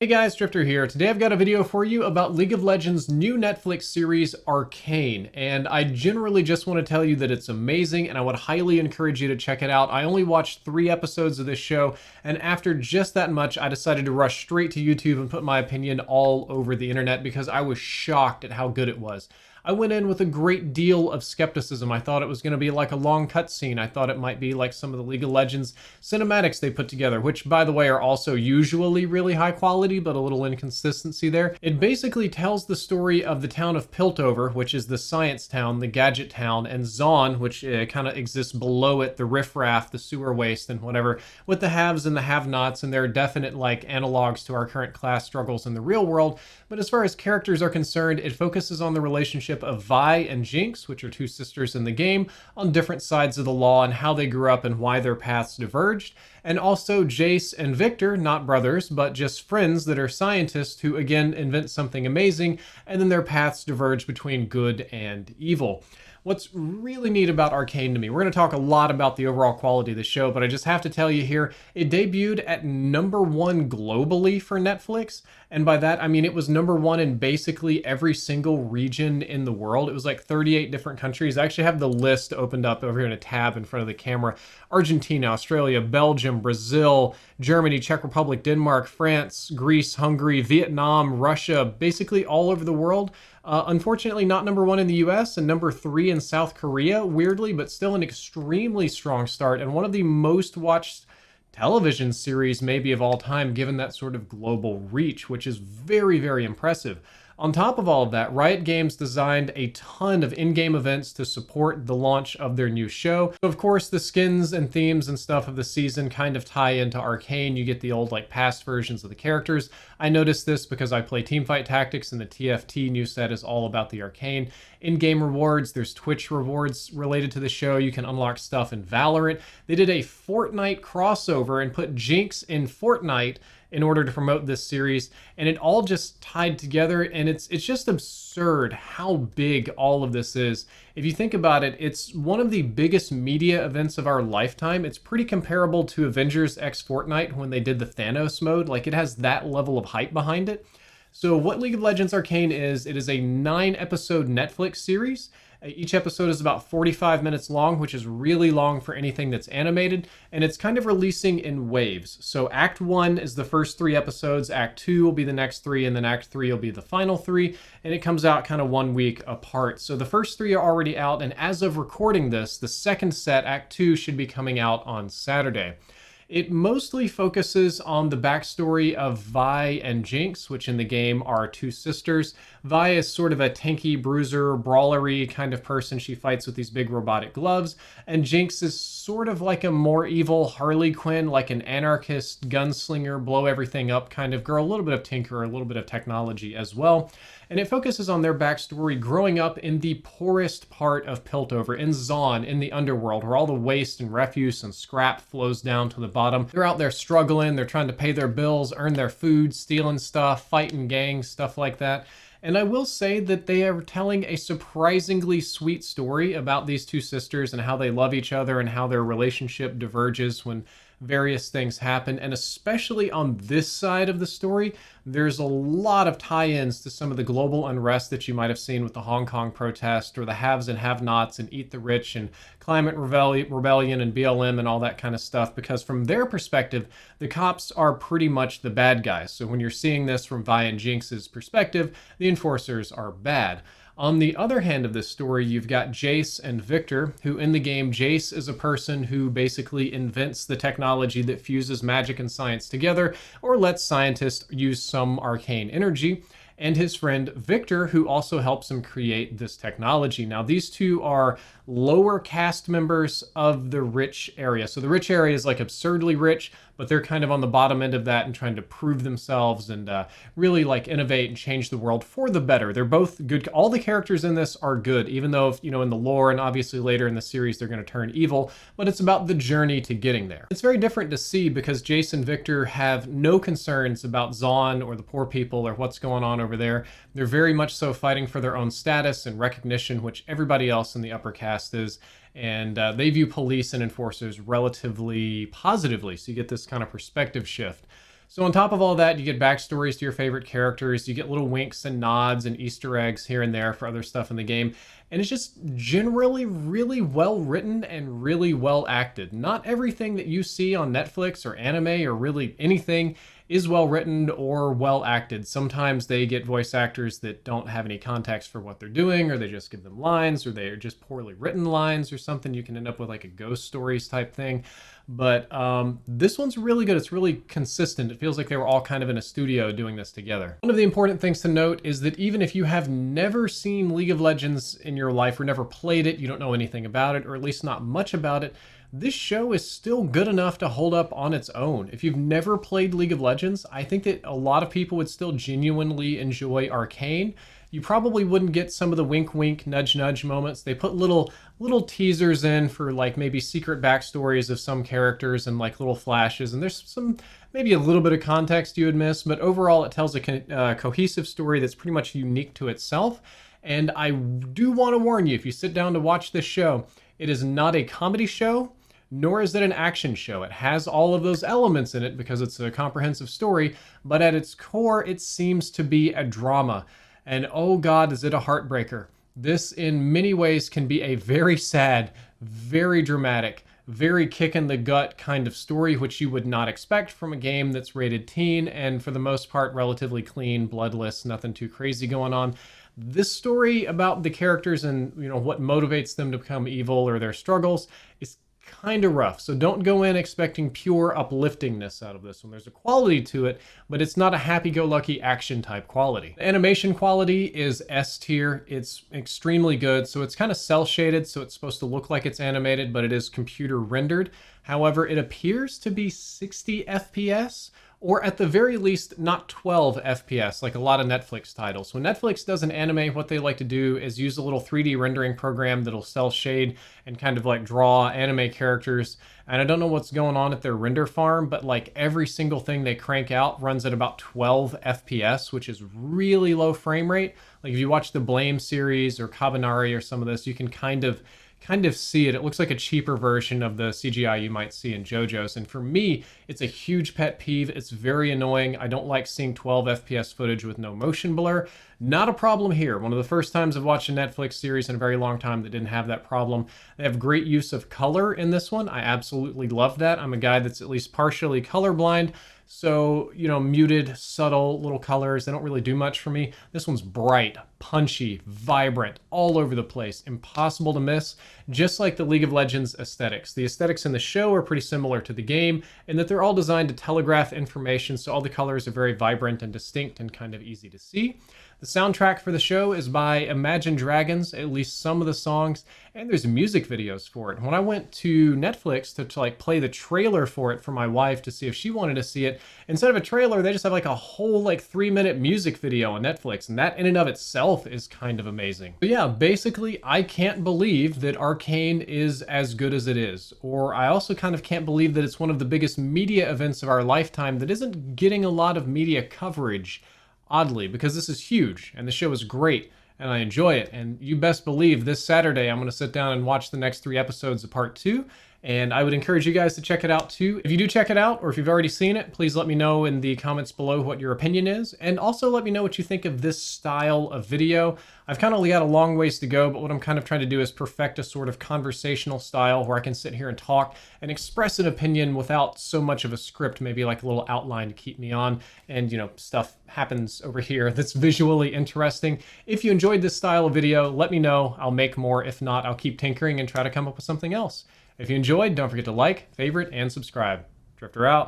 Hey guys, Drifter here. Today I've got a video for you about League of Legends' new Netflix series, Arcane, and I generally just want to tell you that it's amazing and I would highly encourage you to check it out. I only watched 3 episodes of this show, and after just that much, I decided to rush straight to YouTube and put my opinion all over the internet because I was shocked at how good it was. I went in with a great deal of skepticism. I thought it was going to be like a long cutscene. I thought it might be like some of the League of Legends cinematics they put together, which by the way are also usually really high quality, but a little inconsistency there. It basically tells the story of the town of Piltover, which is the science town, the gadget town, and Zaun, which kind of exists below it, the riffraff, the sewer waste, and whatever, with the haves and the have-nots, and there are definite like analogs to our current class struggles in the real world. But as far as characters are concerned, it focuses on the relationship of Vi and Jinx, which are 2 sisters in the game, on different sides of the law and how they grew up and why their paths diverged. And also Jayce and Victor, not brothers, but just friends that are scientists who again invent something amazing, and then their paths diverge between good and evil. What's really neat about Arcane to me, we're going to talk a lot about the overall quality of the show, but I just have to tell you here, it debuted at #1 globally for Netflix. And by that, I mean it was #1 in basically every single region in the world. It was like 38 different countries. I actually have the list opened up over here in a tab in front of the camera. Argentina, Australia, Belgium, Brazil, Germany, Czech Republic, Denmark, France, Greece, Hungary, Vietnam, Russia, basically all over the world. Unfortunately, not #1 in the US and #3 in South Korea, weirdly, but still an extremely strong start and one of the most watched television series maybe of all time, given that sort of global reach, which is very, very impressive. On top of all of that, Riot Games designed a ton of in-game events to support the launch of their new show. So of course, the skins and themes and stuff of the season kind of tie into Arcane. You get the old like past versions of the characters. I noticed this because I play Teamfight Tactics and the TFT new set is all about the Arcane. In-game rewards, there's Twitch rewards related to the show. You can unlock stuff in Valorant. They did a Fortnite crossover and put Jinx in Fortnite in order to promote this series, and it all just tied together, and it's just absurd how big all of this is. If you think about it, it's one of the biggest media events of our lifetime. It's pretty comparable to Avengers X Fortnite when they did the Thanos mode. Like, it has that level of hype behind it. So what League of Legends Arcane is, it is a 9-episode Netflix series. Each episode is about 45 minutes long, which is really long for anything that's animated, and it's kind of releasing in waves. So Act 1 is the first 3 episodes, Act 2 will be the next 3, and then Act 3 will be the final 3, and it comes out kind of 1 week apart. So the first 3 are already out, and as of recording this, the second set, Act 2, should be coming out on Saturday. It mostly focuses on the backstory of Vi and Jinx, which in the game are 2 sisters. Vi is sort of a tanky, bruiser, brawlery kind of person. She fights with these big robotic gloves. And Jinx is sort of like a more evil Harley Quinn, like an anarchist, gunslinger, blow everything up kind of girl. A little bit of tinker, a little bit of technology as well. And it focuses on their backstory growing up in the poorest part of Piltover, in Zaun, in the underworld, where all the waste and refuse and scrap flows down to the bottom. They're out there struggling, they're trying to pay their bills, earn their food, stealing stuff, fighting gangs, stuff like that. And I will say that they are telling a surprisingly sweet story about these 2 sisters and how they love each other and how their relationship diverges when various things happen. And especially on this side of the story, there's a lot of tie-ins to some of the global unrest that you might have seen with the Hong Kong protest or the haves and have-nots and Eat the Rich and Climate Rebellion and BLM and all that kind of stuff, because from their perspective, the cops are pretty much the bad guys. So when you're seeing this from Vi and Jinx's perspective, the enforcers are bad. On the other hand of this story, you've got Jayce and Victor, who in the game, Jayce is a person who basically invents the technology that fuses magic and science together, or lets scientists use some arcane energy, and his friend Victor, who also helps him create this technology. Now, these 2 are lower caste members of the rich area. So the rich area is like absurdly rich, but they're kind of on the bottom end of that and trying to prove themselves and really like innovate and change the world for the better. They're both good. All the characters in this are good, even though, you know, in the lore and obviously later in the series, they're going to turn evil, but it's about the journey to getting there. It's very different to see because Jayce and Victor have no concerns about Zaun or the poor people or what's going on over there. They're very much so fighting for their own status and recognition, which everybody else in the upper caste is. And they view police and enforcers relatively positively. So you get this kind of perspective shift. So on top of all that, you get backstories to your favorite characters, you get little winks and nods and Easter eggs here and there for other stuff in the game, and it's just generally really well written and really well acted. Not everything that you see on Netflix or anime or really anything is well written or well acted. Sometimes they get voice actors that don't have any context for what they're doing, or they just give them lines, or they are just poorly written lines or something. You can end up with like a Ghost Stories type thing. But this one's really good. It's really consistent. It feels like they were all kind of in a studio doing this together. One of the important things to note is that even if you have never seen League of Legends in your life or never played it, you don't know anything about it, or at least not much about it, this show is still good enough to hold up on its own. If you've never played League of Legends, I think that a lot of people would still genuinely enjoy Arcane. You probably wouldn't get some of the wink wink nudge nudge moments. They put little teasers in for like maybe secret backstories of some characters and like little flashes, and there's some maybe a little bit of context you would miss, but overall it tells a cohesive story that's pretty much unique to itself. And I do want to warn you, if you sit down to watch this show, it is not a comedy show, nor is it an action show. It has all of those elements in it because it's a comprehensive story, but at its core, it seems to be a drama. And oh God, is it a heartbreaker. This in many ways can be a very sad, very dramatic, very kick in the gut kind of story, which you would not expect from a game that's rated teen and for the most part relatively clean, bloodless, nothing too crazy going on. This story about the characters and what motivates them to become evil or their struggles is kind of rough. So don't go in expecting pure upliftingness out of this one. There's a quality to it, but it's not a happy-go-lucky action type quality. The animation quality is S tier. It's extremely good. So it's kind of cel shaded, so it's supposed to look like it's animated, but it is computer rendered. However, it appears to be 60 FPS, or at the very least, not 12 FPS, like a lot of Netflix titles. When Netflix does an anime, what they like to do is use a little 3D rendering program that'll cel shade and kind of like draw anime characters. And I don't know what's going on at their render farm, but like every single thing they crank out runs at about 12 FPS, which is really low frame rate. Like if you watch the Blame series or Kabanari or some of this, you can kind of see it. It looks like a cheaper version of the CGI you might see in JoJo's. And for me, it's a huge pet peeve. It's very annoying. I don't like seeing 12 FPS footage with no motion blur. Not a problem here. One of the first times I've watched a Netflix series in a very long time that didn't have that problem. They have great use of color in this one. I absolutely love that. I'm a guy that's at least partially colorblind. So, muted, subtle little colors, they don't really do much for me. This one's bright, punchy, vibrant, all over the place, impossible to miss, just like the League of Legends aesthetics. The aesthetics in the show are pretty similar to the game, in that they're all designed to telegraph information, so all the colors are very vibrant and distinct and kind of easy to see. The soundtrack for the show is by Imagine Dragons, at least some of the songs, and there's music videos for it. When I went to Netflix to like play the trailer for it for my wife to see if she wanted to see it, instead of a trailer, they just have like a whole like 3-minute music video on Netflix, and that in and of itself is kind of amazing. But yeah, basically, I can't believe that Arcane is as good as it is, or I also kind of can't believe that it's one of the biggest media events of our lifetime that isn't getting a lot of media coverage. Oddly, because this is huge and the show is great and I enjoy it. And you best believe this Saturday I'm going to sit down and watch the next 3 episodes of part 2. And I would encourage you guys to check it out too. If you do check it out, or if you've already seen it, please let me know in the comments below what your opinion is. And also let me know what you think of this style of video. I've kind of got a long ways to go, but what I'm kind of trying to do is perfect a sort of conversational style where I can sit here and talk and express an opinion without so much of a script, maybe like a little outline to keep me on. And, stuff happens over here that's visually interesting. If you enjoyed this style of video, let me know. I'll make more. If not, I'll keep tinkering and try to come up with something else. If you enjoyed, don't forget to like, favorite, and subscribe. Drifter out.